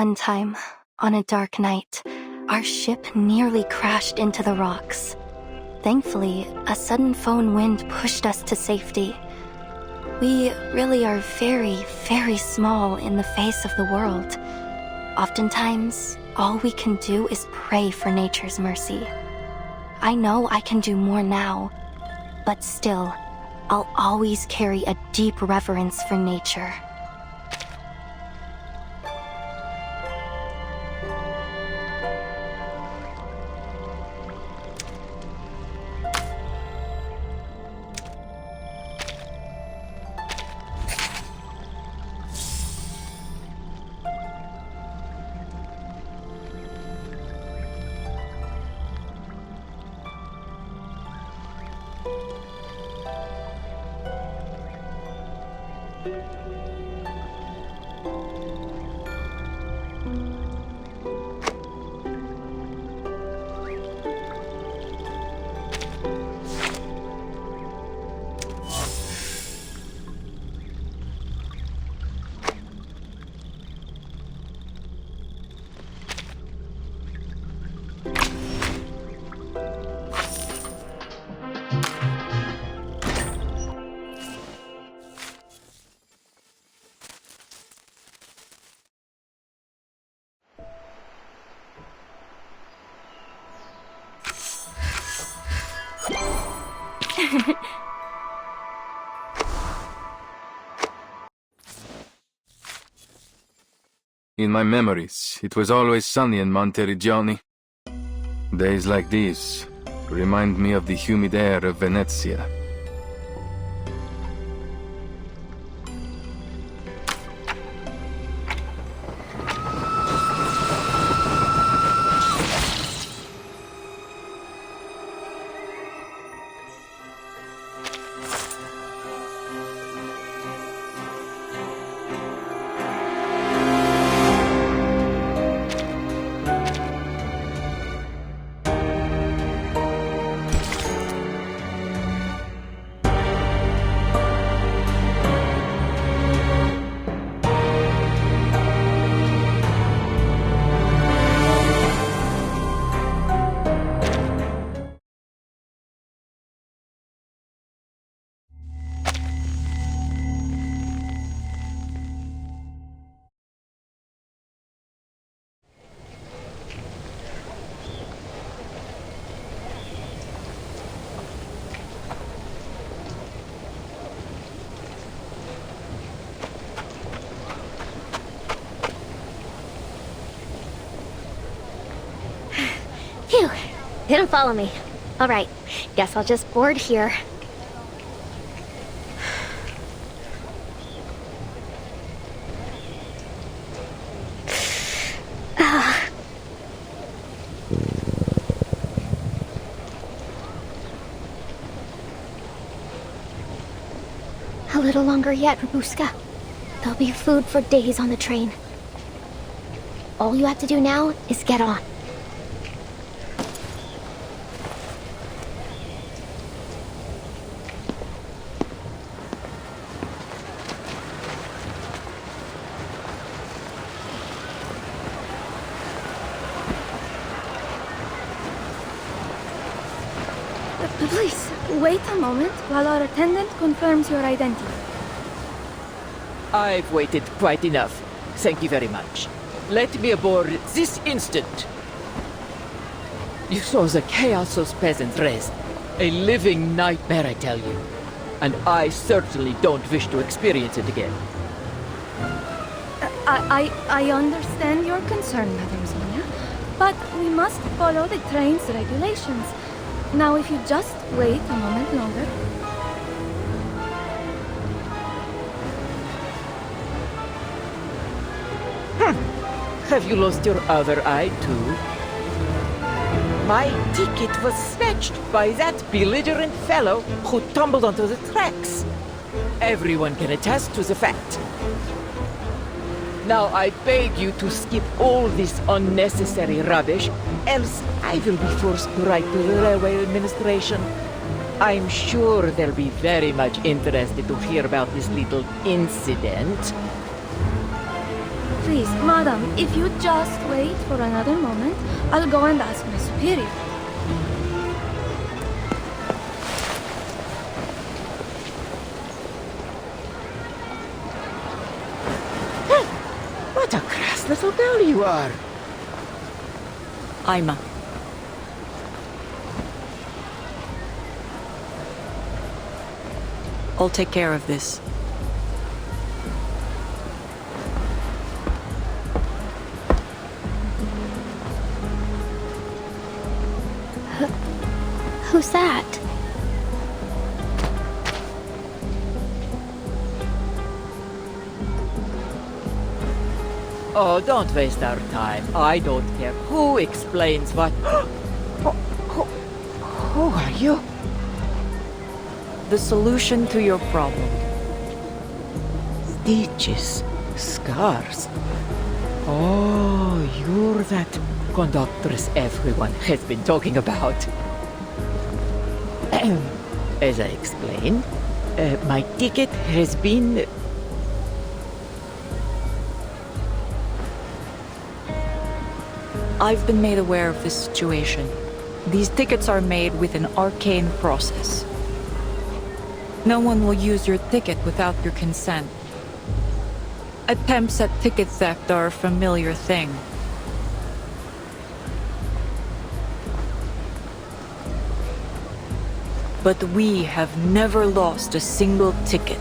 One time, on a dark night, our ship nearly crashed into the rocks. Thankfully, a sudden foehn wind pushed us to safety. We really are very, very small in the face of the world. Oftentimes, all we can do is pray for nature's mercy. I know I can do more now, but still, I'll always carry a deep reverence for nature. In my memories, it was always sunny in Monteriggioni. Days like these remind me of the humid air of Venezia. Phew! Didn't follow me. Alright, guess I'll just board here. A little longer yet, Robuska. There'll be food for days on the train. All you have to do now is get on. Please, wait a moment while our attendant confirms your identity. I've waited quite enough. Thank you very much. Let me aboard this instant. You saw the Chaosos peasants raised. A living nightmare, I tell you. And I certainly don't wish to experience it again. I understand your concern, Madame Sonia, but we must follow the train's regulations. Now, if you just wait a moment longer... Have you lost your other eye, too? My ticket was snatched by that belligerent fellow who tumbled onto the tracks. Everyone can attest to the fact. Now I beg you to skip all this unnecessary rubbish, else I will be forced to write to the Railway Administration. I'm sure they'll be very much interested to hear about this little incident. Please, madam, if you just wait for another moment, I'll go and ask my superior. What a crass little girl you are. Aima. I'll take care of this. Who's that? Oh, don't waste our time. I don't care who explains what. Who are you? The solution to your problem. Stitches, scars. Oh, you're that conductress everyone has been talking about. As I explained, my ticket has been... I've been made aware of this situation. These tickets are made with an arcane process. No one will use your ticket without your consent. Attempts at ticket theft are a familiar thing. But we have never lost a single ticket.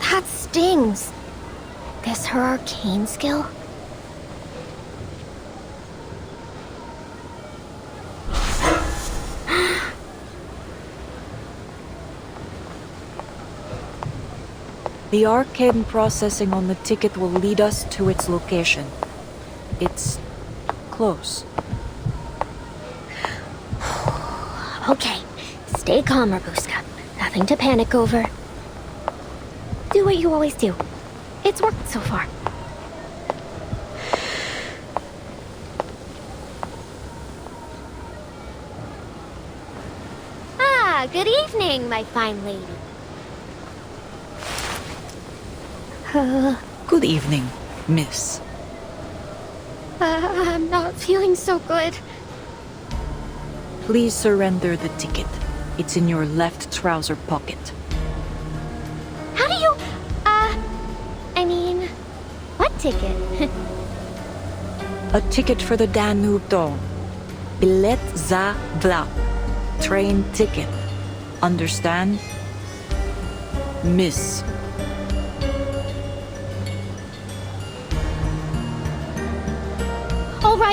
That stings. This her arcane skill? The arcane processing on the ticket will lead us to its location. It's close. Okay, stay calm, Rabuska. Nothing to panic over. Do what you always do. It's worked so far. Ah, good evening, my fine lady. Good evening, miss. I'm not feeling so good. Please surrender the ticket. It's in your left trouser pocket. How do you, I mean, what ticket? A ticket for the Danube Dawn. Bilet za vlak. Train ticket. Understand? Miss.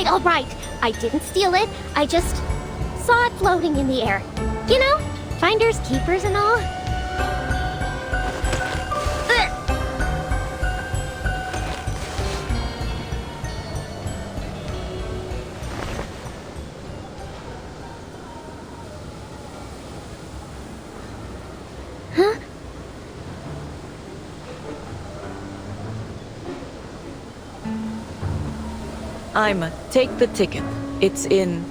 All right. I didn't steal it. I just saw it floating in the air. You know, finders, keepers and all. Ugh. Huh? Ima, take the ticket. It's in...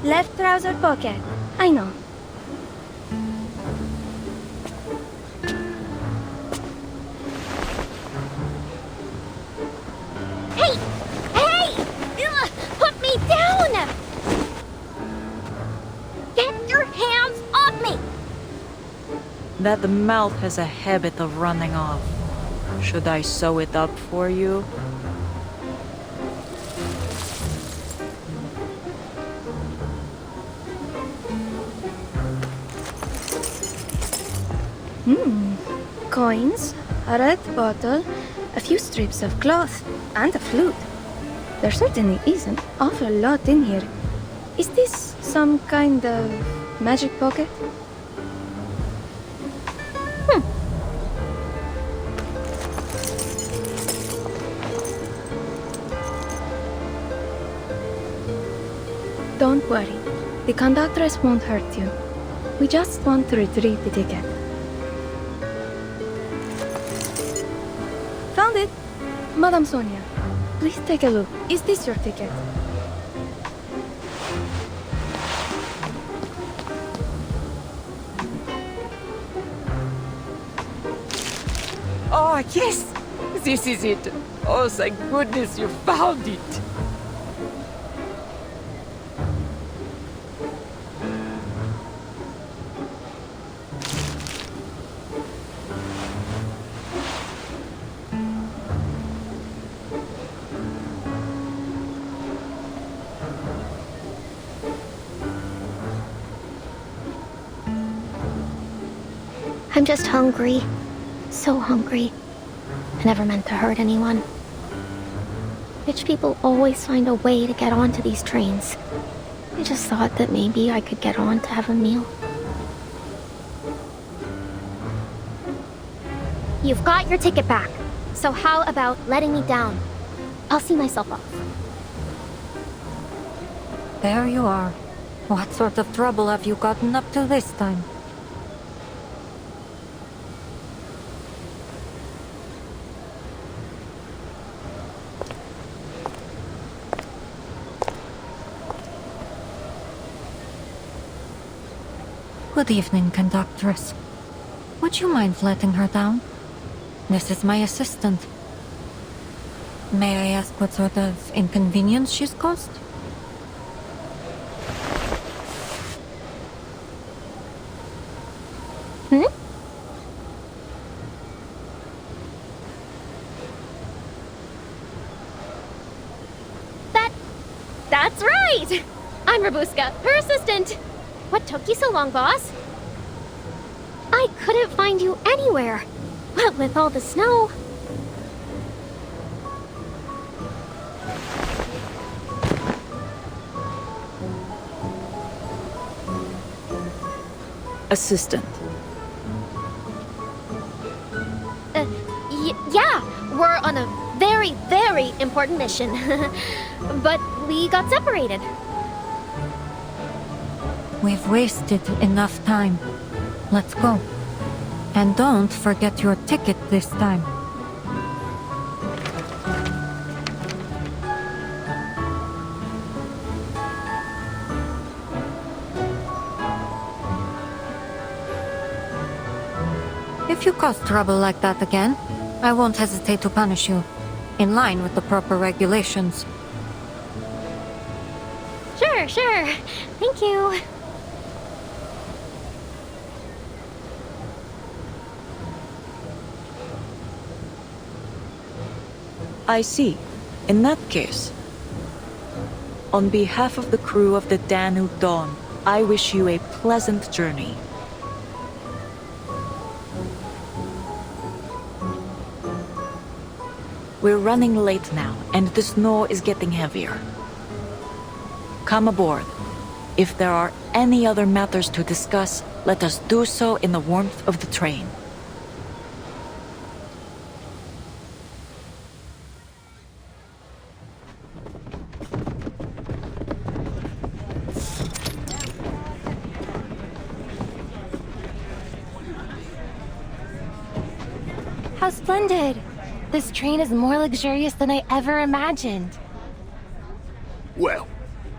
Left trouser pocket. I know. Hey! Ugh, put me down! Get your hands off me! That the mouth has a habit of running off. Should I sew it up for you? Coins, a red bottle, a few strips of cloth, and a flute. There certainly is an awful lot in here. Is this some kind of magic pocket? Don't worry. The conductress won't hurt you. We just want to retrieve the ticket. Found it! Madame Sonia, please take a look. Is this your ticket? Oh, yes! This is it. Oh, thank goodness you found it. I'm just hungry. So hungry. I never meant to hurt anyone. Rich people always find a way to get onto these trains. I just thought that maybe I could get on to have a meal. You've got your ticket back. So how about letting me down? I'll see myself off. There you are. What sort of trouble have you gotten up to this time? Good evening, conductress. Would you mind letting her down? This is my assistant. May I ask what sort of inconvenience she's caused? That's right! I'm Rabuska, her assistant. What took you so long, boss? I couldn't find you anywhere. What with all the snow? Assistant. Yeah, we're on a very, very important mission. But we got separated. We've wasted enough time. Let's go. And don't forget your ticket this time. If you cause trouble like that again, I won't hesitate to punish you, in line with the proper regulations. Sure. Thank you. I see. In that case, on behalf of the crew of the Danube Dawn, I wish you a pleasant journey. We're running late now, and the snow is getting heavier. Come aboard. If there are any other matters to discuss, let us do so in the warmth of the train. How splendid! This train is more luxurious than I ever imagined. Well,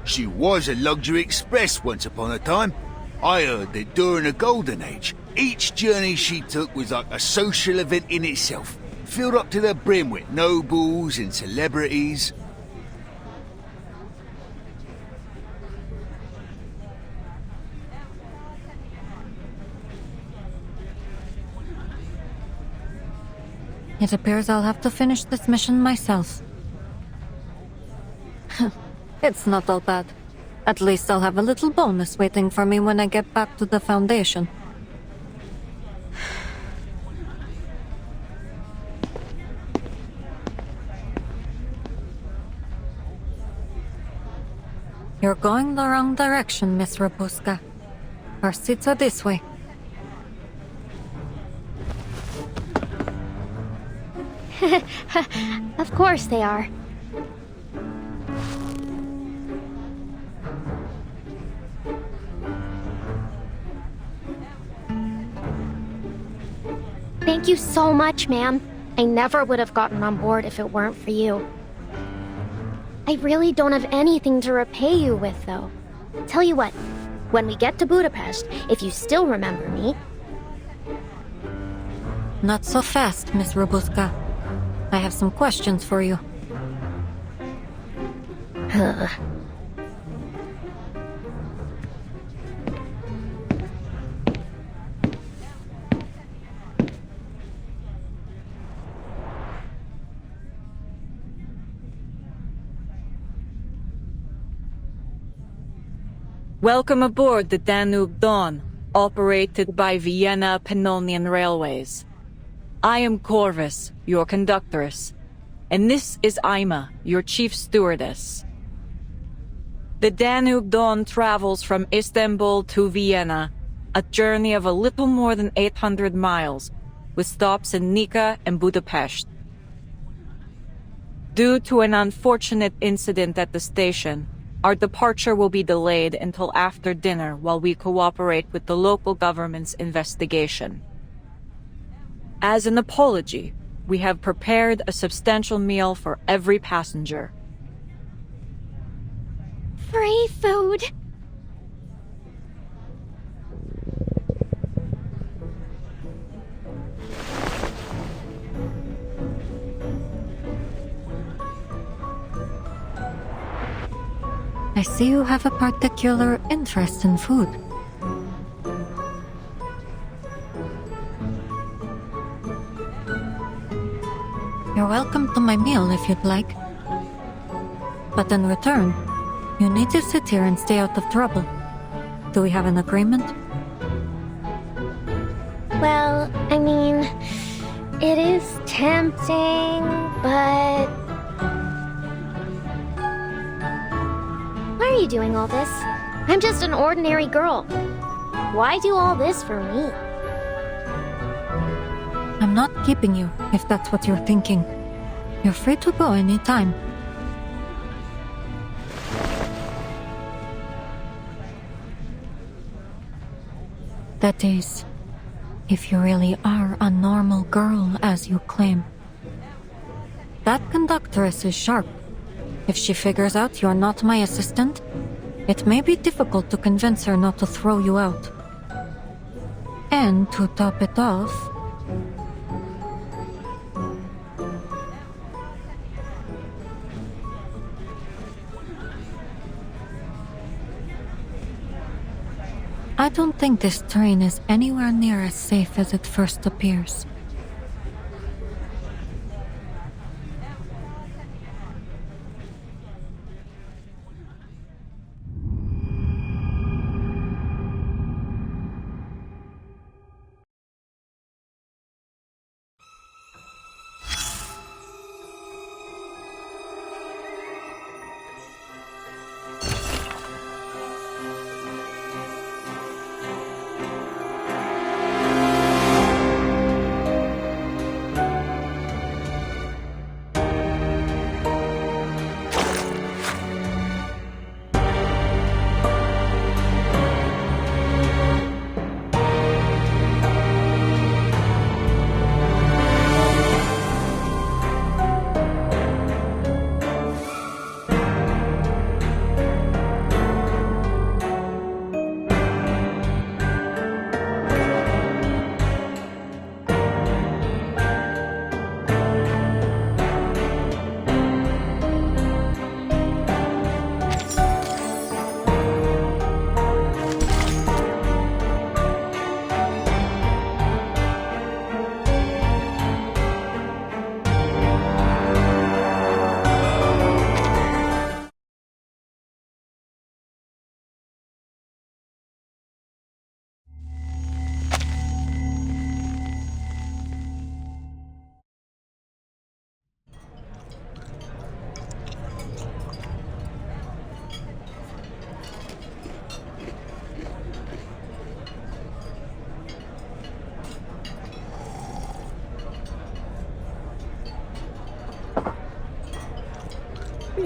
she was a luxury express once upon a time. I heard that during the Golden Age, each journey she took was like a social event in itself, filled up to the brim with nobles and celebrities. It appears I'll have to finish this mission myself. It's not all bad. At least I'll have a little bonus waiting for me when I get back to the Foundation. You're going the wrong direction, Miss Rabuska. Our seats are this way. Of course they are. Thank you so much, ma'am. I never would have gotten on board if it weren't for you. I really don't have anything to repay you with, though. Tell you what, when we get to Budapest, if you still remember me... Not so fast, Miss Robuska. I have some questions for you. Welcome aboard the Danube Dawn, operated by Vienna Pannonian Railways. I am Corvus, your conductress, and this is Ima, your chief stewardess. The Danube Dawn travels from Istanbul to Vienna, a journey of a little more than 800 miles, with stops in Nika and Budapest. Due to an unfortunate incident at the station, our departure will be delayed until after dinner while we cooperate with the local government's investigation. As an apology, we have prepared a substantial meal for every passenger. Free food! I see you have a particular interest in food. You're welcome to my meal if you'd like. But in return, you need to sit here and stay out of trouble. Do we have an agreement? Well, I mean, it is tempting, but... Why are you doing all this? I'm just an ordinary girl. Why do all this for me? I'm not keeping you, if that's what you're thinking. You're free to go anytime. That is, if you really are a normal girl, as you claim. That conductress is sharp. If she figures out you're not my assistant, it may be difficult to convince her not to throw you out. And to top it off, I don't think this train is anywhere near as safe as it first appears.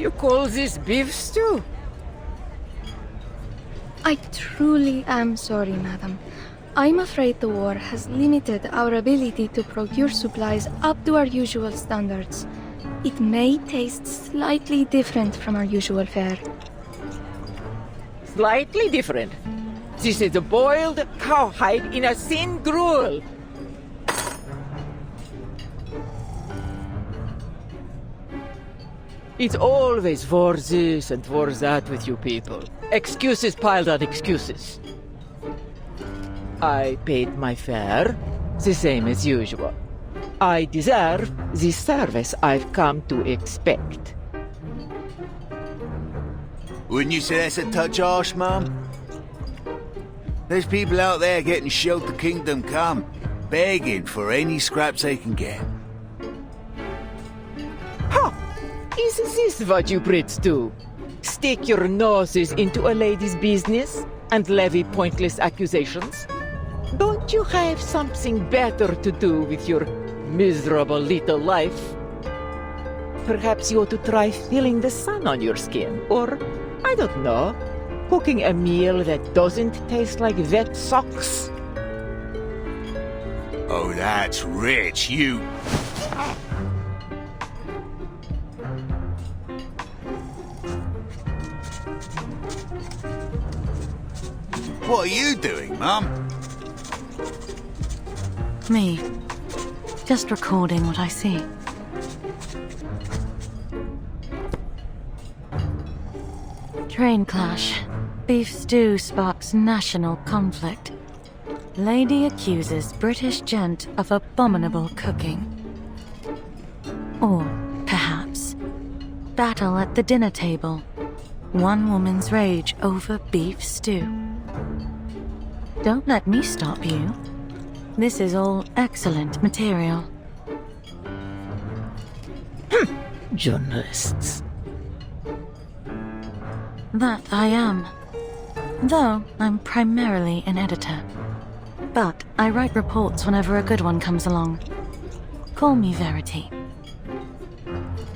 You call this beef stew? I truly am sorry, madam. I'm afraid the war has limited our ability to procure supplies up to our usual standards. It may taste slightly different from our usual fare. Slightly different. This is a boiled cowhide in a thin gruel. It's always for this and for that with you people. Excuses piled on excuses. I paid my fare, the same as usual. I deserve the service I've come to expect. Wouldn't you say that's a touch harsh, Mum? There's people out there getting shelled to kingdom come, begging for any scraps they can get. Ha! Is this what you Brits do? Stick your noses into a lady's business and levy pointless accusations? Don't you have something better to do with your miserable little life? Perhaps you ought to try feeling the sun on your skin, or, I don't know, cooking a meal that doesn't taste like wet socks. Oh, that's rich, you... What are you doing, Mum? Me. Just recording what I see. Train clash. Beef stew sparks national conflict. Lady accuses British gent of abominable cooking. Or, perhaps, battle at the dinner table. One woman's rage over beef stew. Don't let me stop you. This is all excellent material. Journalists. That I am. Though I'm primarily an editor. But I write reports whenever a good one comes along. Call me Verity.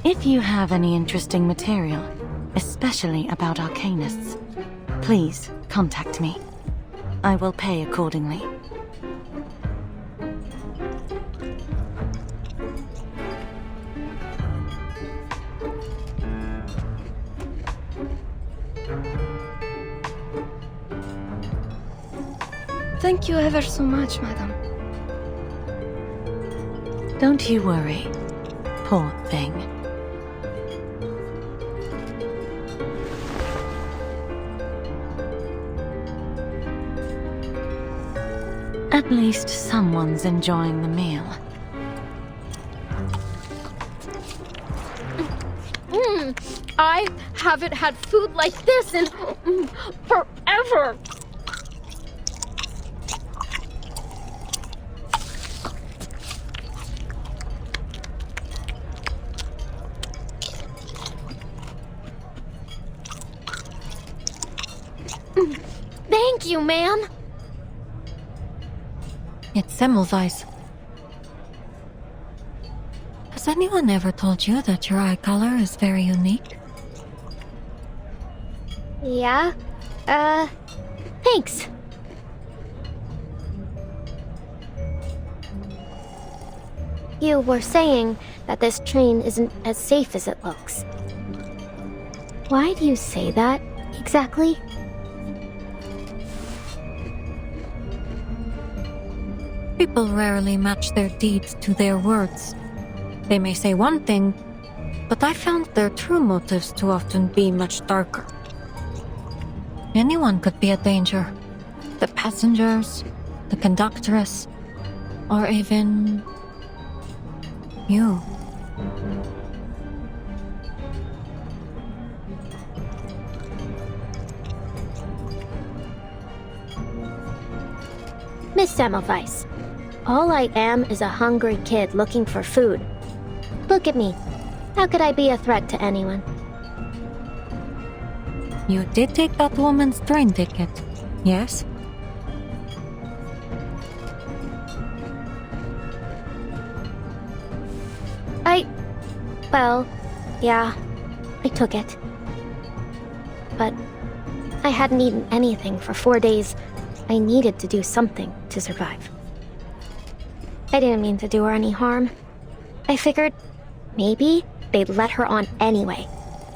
If you have any interesting material, especially about arcanists, please contact me. I will pay accordingly. Thank you ever so much, madam. Don't you worry, poor thing. At least someone's enjoying the meal. I haven't had food like this in forever. Thank you, ma'am. It's Semmelweis. Has anyone ever told you that your eye color is very unique? Yeah? Thanks. You were saying that this train isn't as safe as it looks. Why do you say that, exactly? People rarely match their deeds to their words. They may say one thing, but I found their true motives to often be much darker. Anyone could be a danger. The passengers, the conductress, or even... you. Miss Semmelweis, all I am is a hungry kid looking for food. Look at me. How could I be a threat to anyone? You did take that woman's train ticket, yes? Well, yeah, I took it. But I hadn't eaten anything for 4 days, I needed to do something to survive. I didn't mean to do her any harm. I figured maybe they'd let her on anyway,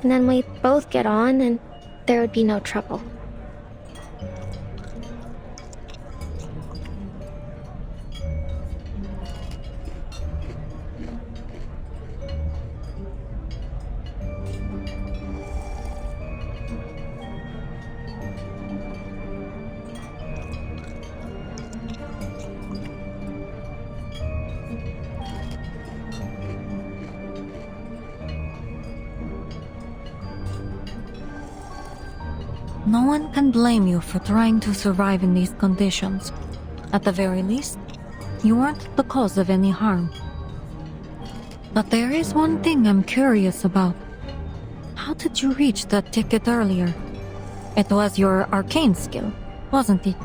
and then we'd both get on and there would be no trouble. No one can blame you for trying to survive in these conditions. At the very least, you weren't the cause of any harm. But there is one thing I'm curious about. How did you reach that ticket earlier? It was your arcane skill, wasn't it?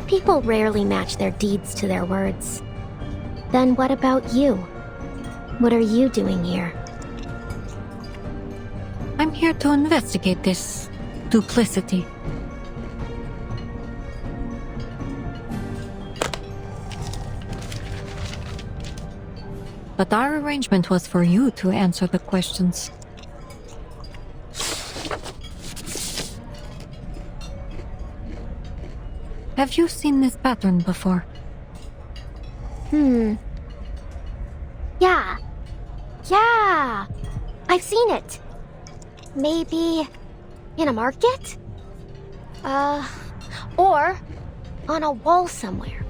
People rarely match their deeds to their words. Then what about you? What are you doing here? I'm here to investigate this duplicity. But our arrangement was for you to answer the questions. Have you seen this pattern before? Yeah. I've seen it. Maybe in a market? Or on a wall somewhere.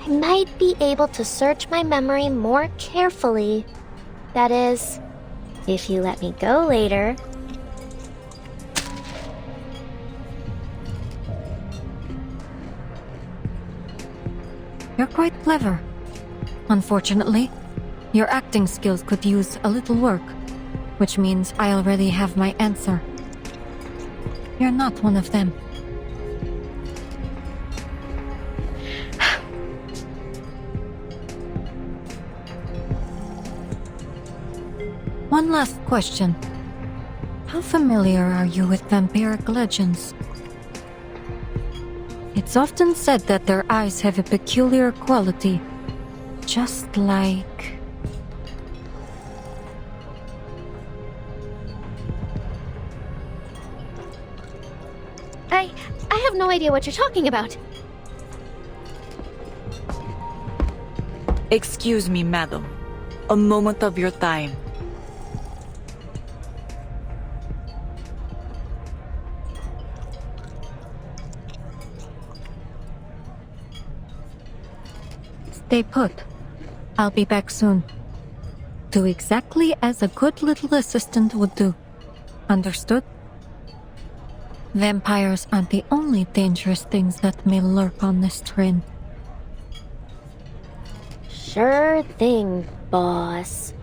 I might be able to search my memory more carefully. That is, if you let me go later. You're quite clever. Unfortunately, your acting skills could use a little work, which means I already have my answer. You're not one of them. One last question. How familiar are you with vampiric legends? It's often said that their eyes have a peculiar quality, just like... I have no idea what you're talking about. Excuse me, madam. A moment of your time. Stay put. I'll be back soon. Do exactly as a good little assistant would do. Understood? Vampires aren't the only dangerous things that may lurk on this train. Sure thing, boss.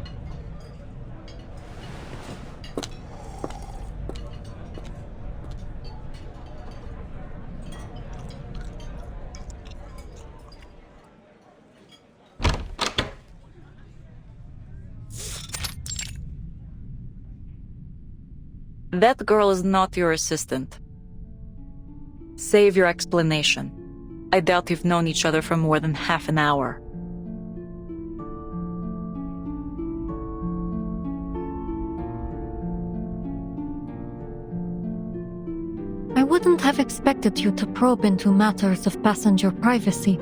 That girl is not your assistant. Save your explanation. I doubt you've known each other for more than half an hour. I wouldn't have expected you to probe into matters of passenger privacy.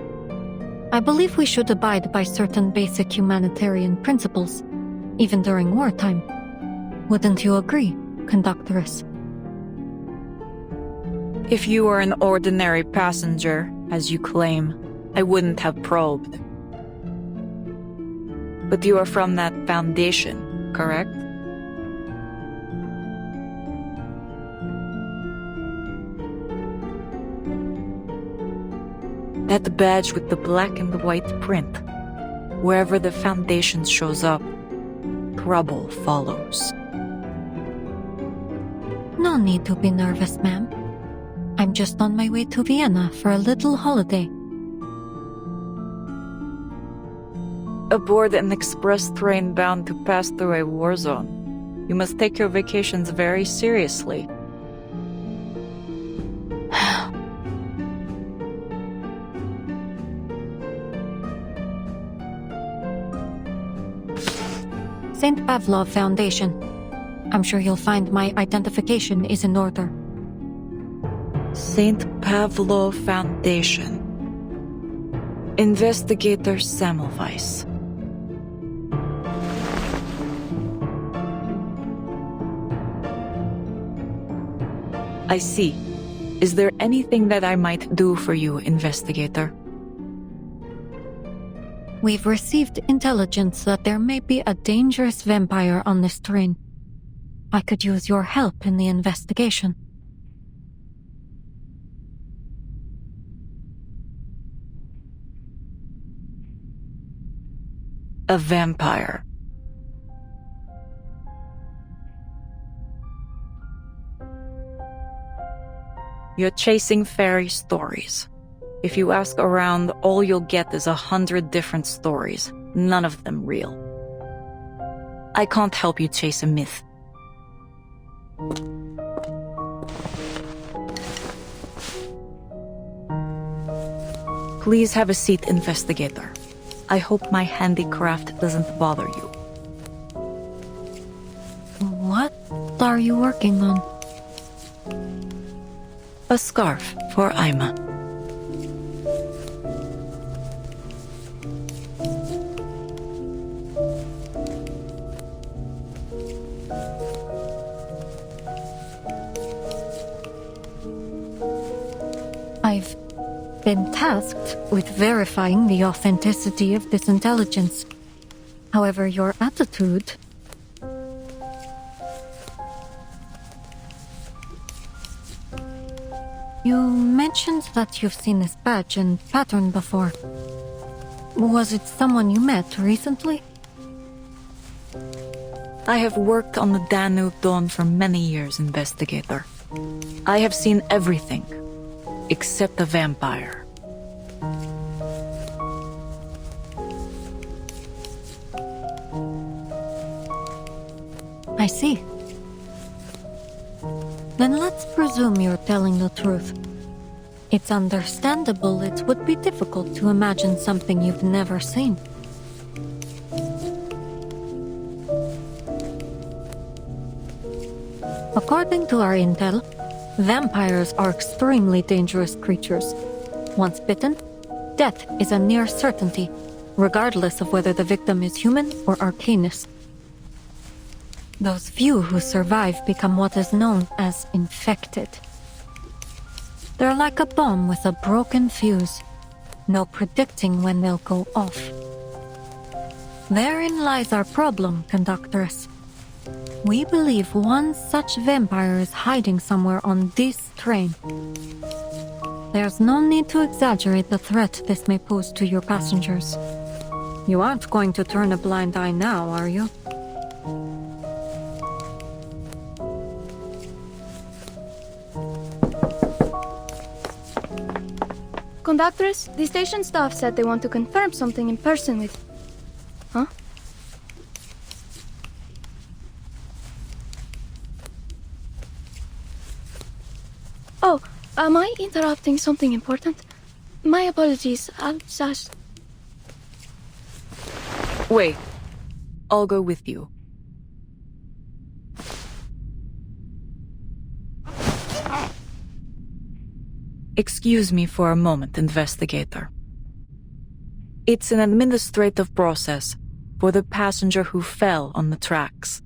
I believe we should abide by certain basic humanitarian principles, even during wartime. Wouldn't you agree, Conductress? If you were an ordinary passenger, as you claim, I wouldn't have probed. But you are from that Foundation, correct? That badge with the black and the white print. Wherever the Foundation shows up, trouble follows. No need to be nervous, ma'am. I'm just on my way to Vienna for a little holiday. Aboard an express train bound to pass through a war zone. You must take your vacations very seriously. St. Pavlov Foundation. I'm sure you'll find my identification is in order. St. Pavlov Foundation. Investigator Semmelweis. I see. Is there anything that I might do for you, Investigator? We've received intelligence that there may be a dangerous vampire on this train. I could use your help in the investigation. A vampire. You're chasing fairy stories. If you ask around, all you'll get is 100 different stories, none of them real. I can't help you chase a myth. Please have a seat, Investigator. I hope my handicraft doesn't bother you. What are you working on? A scarf for Aima. I've been tasked with verifying the authenticity of this intelligence. However, your attitude... You mentioned that you've seen this badge and pattern before. Was it someone you met recently? I have worked on the Danube Dawn for many years, Investigator. I have seen everything, except a vampire. I see. Then let's presume you're telling the truth. It's understandable it would be difficult to imagine something you've never seen. According to our intel, vampires are extremely dangerous creatures. Once bitten, death is a near certainty, regardless of whether the victim is human or arcanist. Those few who survive become what is known as infected. They're like a bomb with a broken fuse. No predicting when they'll go off. Therein lies our problem, Conductress. We believe one such vampire is hiding somewhere on this train. There's no need to exaggerate the threat this may pose to your passengers. You aren't going to turn a blind eye now, are you? Conductress, the station staff said they want to confirm something in person with... Huh? Oh, am I interrupting something important? My apologies, I'll just... Wait. I'll go with you. Excuse me for a moment, Investigator. It's an administrative process for the passenger who fell on the tracks.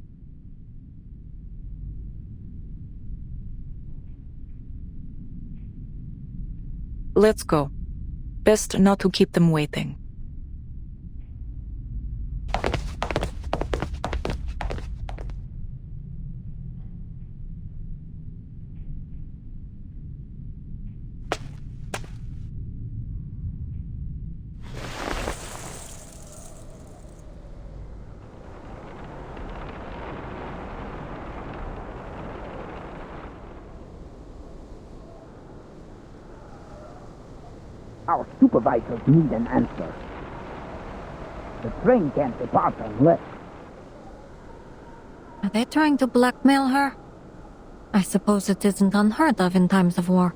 Let's go. Best not to keep them waiting. Our supervisors need an answer. The train can't depart unless... Are they trying to blackmail her? I suppose it isn't unheard of in times of war.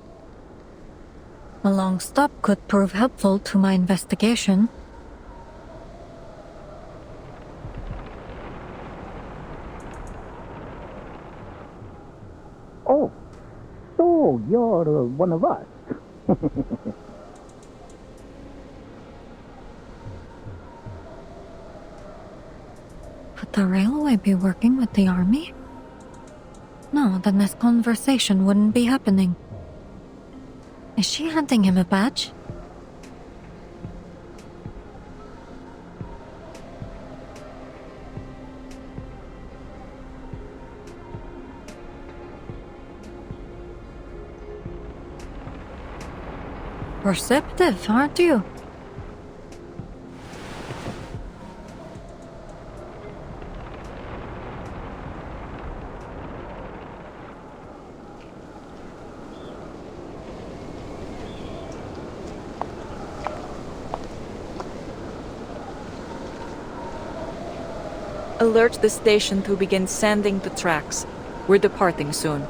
A long stop could prove helpful to my investigation. Oh, so you're one of us. Could the railway be working with the army? No, then this conversation wouldn't be happening. Is she handing him a badge? Perceptive, aren't you? Alert the station to begin sanding the tracks. We're departing soon.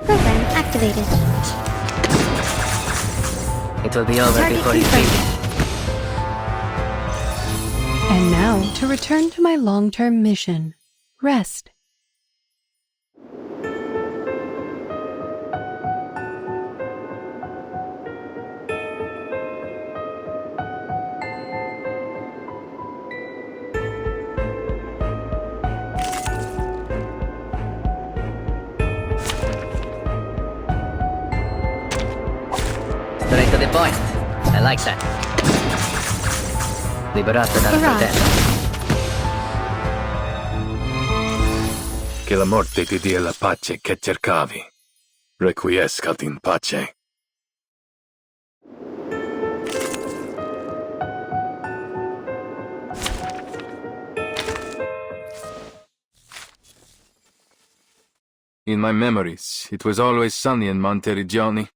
Program activated. It will be over Target before you confirmed. think. And now, to return to my long-term mission. Rest. Straight to the point. I like that. Liberato dal Barrage. fratello. Che la morte ti dia la pace che cercavi. Requiescat in pace. In my memories, it was always sunny in Monteriggioni.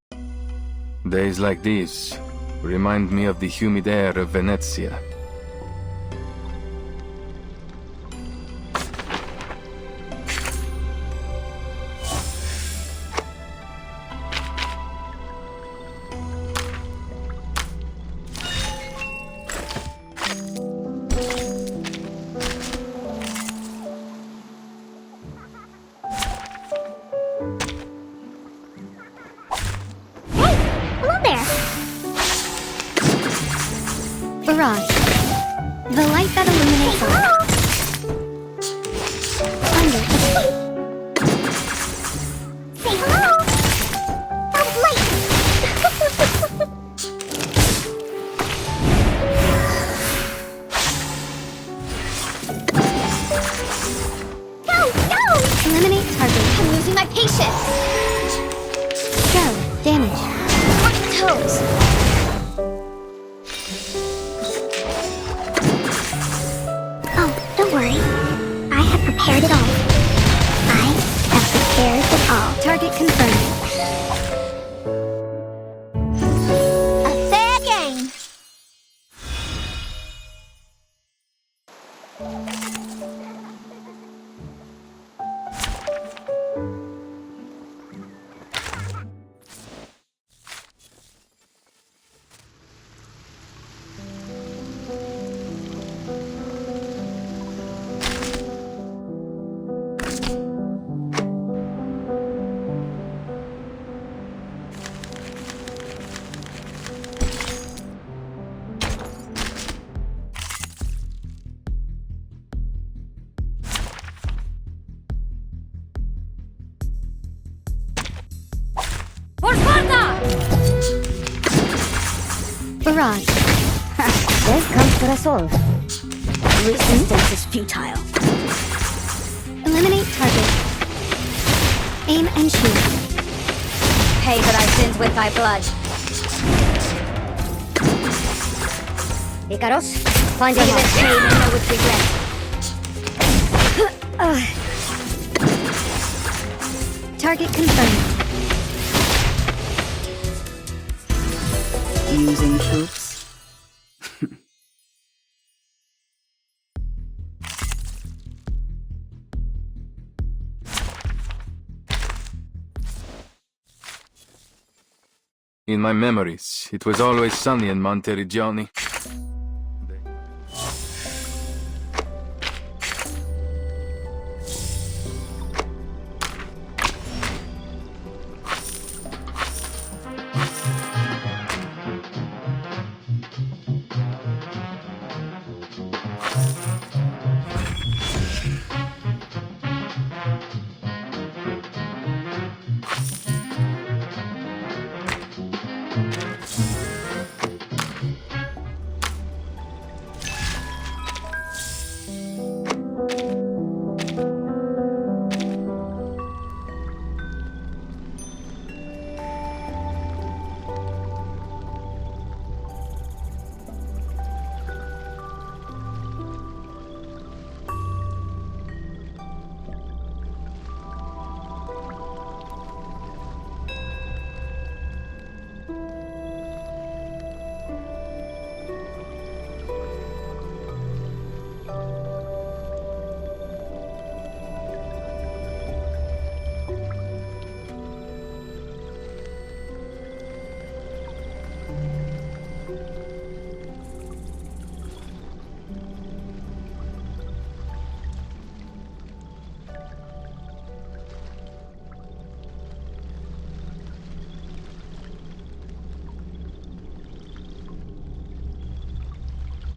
Days like these remind me of the humid air of Venezia. Hello there! Barrage. The light that illuminates all. Thunder. Say hello! That light! damage. Watch the toes! Oh, don't worry. I have prepared it all. I have prepared it all. Target confirmed. A fair game! Barrage. There's comes for us all. Resistance is futile. Eliminate target. Aim and shoot. Pay for thy sins with thy blood. Icaros, find your mark. Pain and know its regret. Target confirmed. Using troops? In my memories, it was always sunny in Monteriggioni.